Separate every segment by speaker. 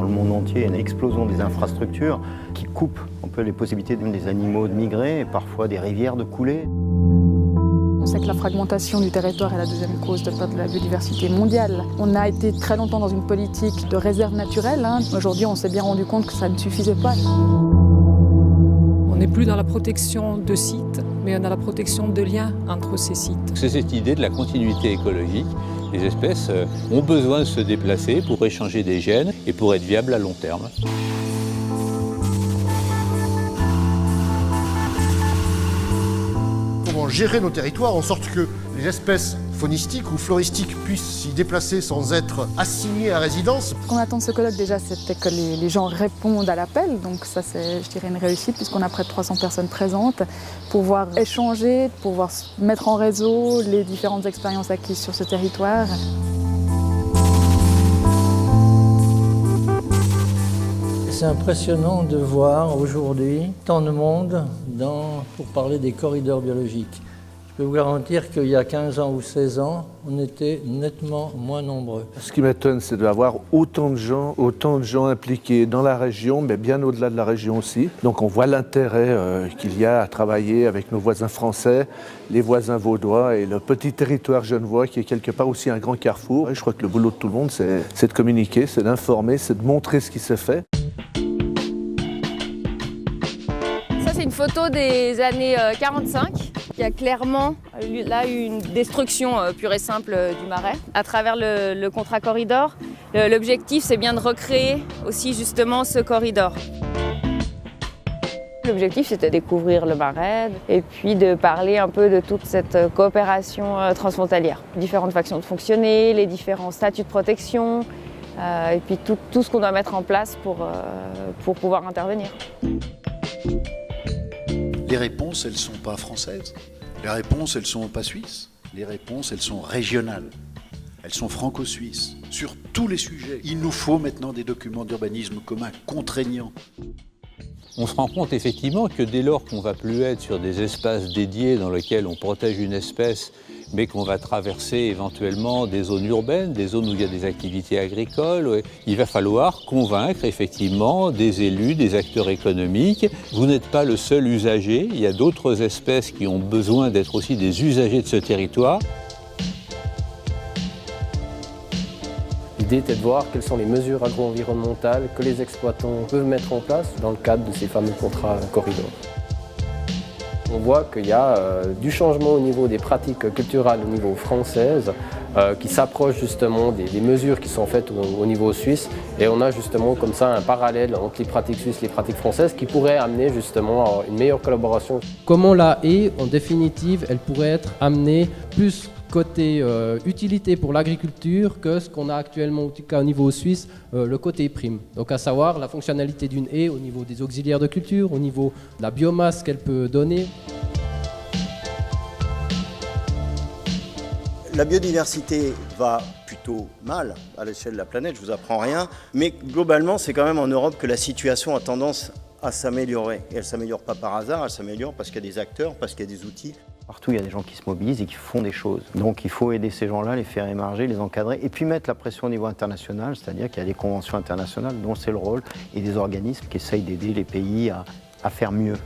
Speaker 1: le monde entier, il y a une explosion des infrastructures qui coupent un peu les possibilités des animaux de migrer et parfois des rivières de couler.
Speaker 2: On sait que la fragmentation du territoire est la deuxième cause de perte de la biodiversité mondiale. On a été très longtemps dans une politique de réserve naturelle. Aujourd'hui, on s'est bien rendu compte que ça ne suffisait pas.
Speaker 3: On n'est plus dans la protection de sites, mais dans la protection de liens entre ces sites.
Speaker 4: C'est cette idée de la continuité écologique. Les espèces ont besoin de se déplacer pour échanger des gènes et pour être viables à long terme.
Speaker 5: Comment gérer nos territoires en sorte que les espèces faunistiques ou floristiques puissent s'y déplacer sans être assignées à résidence.
Speaker 2: Ce qu'on attend de ce colloque déjà, c'était que les gens répondent à l'appel. Donc ça, c'est, je dirais, une réussite puisqu'on a près de 300 personnes présentes. Pouvoir échanger, pouvoir mettre en réseau les différentes expériences acquises sur ce territoire.
Speaker 6: C'est impressionnant de voir aujourd'hui tant de monde pour parler des corridors biologiques. Je peux vous garantir qu'il y a 15 ans ou 16 ans, on était nettement moins nombreux.
Speaker 7: Ce qui m'étonne, c'est d'avoir autant de gens impliqués dans la région, mais bien au-delà de la région aussi. Donc on voit l'intérêt qu'il y a à travailler avec nos voisins français, les voisins vaudois et le petit territoire genevois qui est quelque part aussi un grand carrefour. Et je crois que le boulot de tout le monde, c'est de communiquer, c'est d'informer, c'est de montrer ce qui se fait.
Speaker 8: Ça, c'est une photo des années 45. Il y a clairement là une destruction pure et simple du marais à travers le contrat corridor. L'objectif, c'est bien de recréer aussi justement ce corridor. L'objectif, c'était de découvrir le marais et puis de parler un peu de toute cette coopération transfrontalière. Différentes façons de fonctionner, les différents statuts de protection et puis tout ce qu'on doit mettre en place pour pouvoir intervenir.
Speaker 9: Les réponses, elles ne sont pas françaises. Les réponses, elles ne sont pas suisses. Les réponses, elles sont régionales. Elles sont franco-suisses. Sur tous les sujets, il nous faut maintenant des documents d'urbanisme communs contraignants.
Speaker 4: On se rend compte effectivement que dès lors qu'on ne va plus être sur des espaces dédiés dans lesquels on protège une espèce, mais qu'on va traverser éventuellement des zones urbaines, des zones où il y a des activités agricoles, il va falloir convaincre effectivement des élus, des acteurs économiques. Vous n'êtes pas le seul usager, il y a d'autres espèces qui ont besoin d'être aussi des usagers de ce territoire.
Speaker 10: L'idée était de voir quelles sont les mesures agro-environnementales que les exploitants peuvent mettre en place dans le cadre de ces fameux contrats corridors. On voit qu'il y a du changement au niveau des pratiques culturelles au niveau française qui s'approche justement des mesures qui sont faites au niveau suisse et on a justement comme ça un parallèle entre les pratiques suisses et les pratiques françaises qui pourrait amener justement à une meilleure collaboration.
Speaker 11: Comment la haie, en définitive, elle pourrait être amenée plus côté utilité pour l'agriculture que ce qu'on a actuellement au niveau suisse, le côté prime. Donc à savoir la fonctionnalité d'une haie au niveau des auxiliaires de culture, au niveau de la biomasse qu'elle peut donner.
Speaker 1: La biodiversité va plutôt mal à l'échelle de la planète, je ne vous apprends rien, mais globalement c'est quand même en Europe que la situation a tendance à s'améliorer. Et elle ne s'améliore pas par hasard, elle s'améliore parce qu'il y a des acteurs, parce qu'il y a des outils. Partout, il y a des gens qui se mobilisent et qui font des choses. Donc il faut aider ces gens-là, les faire émerger, les encadrer et puis mettre la pression au niveau international, c'est-à-dire qu'il y a des conventions internationales dont c'est le rôle et des organismes qui essayent d'aider les pays à faire mieux.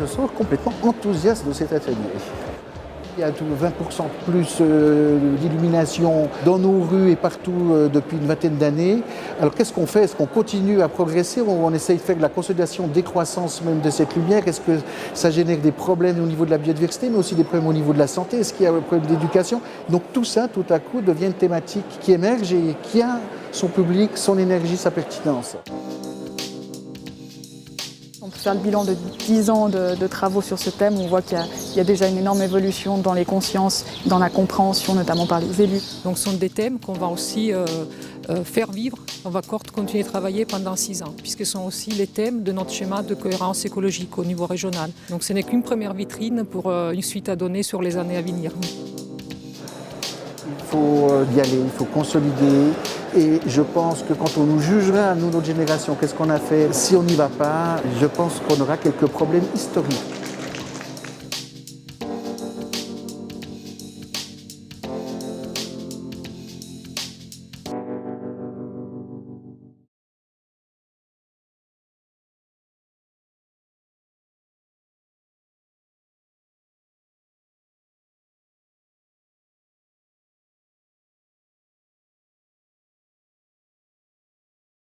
Speaker 12: Je sors complètement enthousiaste de cet atelier. Il y a 20% plus d'illumination dans nos rues et partout depuis une vingtaine d'années. Alors qu'est-ce qu'on fait? Est-ce qu'on continue à progresser ou on essaye de faire de la consolidation, décroissance même de cette lumière? Est-ce que ça génère des problèmes au niveau de la biodiversité, mais aussi des problèmes au niveau de la santé? Est-ce qu'il y a un problème d'éducation? Donc tout ça, tout à coup, devient une thématique qui émerge et qui a son public, son énergie, sa pertinence.
Speaker 2: On peut faire le bilan de 10 ans de travaux sur ce thème. On voit qu'il y a déjà une énorme évolution dans les consciences, dans la compréhension, notamment par les élus.
Speaker 3: Donc ce sont des thèmes qu'on va aussi faire vivre. On va continuer de travailler pendant 6 ans, puisque ce sont aussi les thèmes de notre schéma de cohérence écologique au niveau régional. Donc ce n'est qu'une première vitrine pour une suite à donner sur les années à venir.
Speaker 12: Il faut y aller, il faut consolider. Et je pense que quand on nous jugera, nous, notre génération, qu'est-ce qu'on a fait? Si on n'y va pas, je pense qu'on aura quelques problèmes historiques.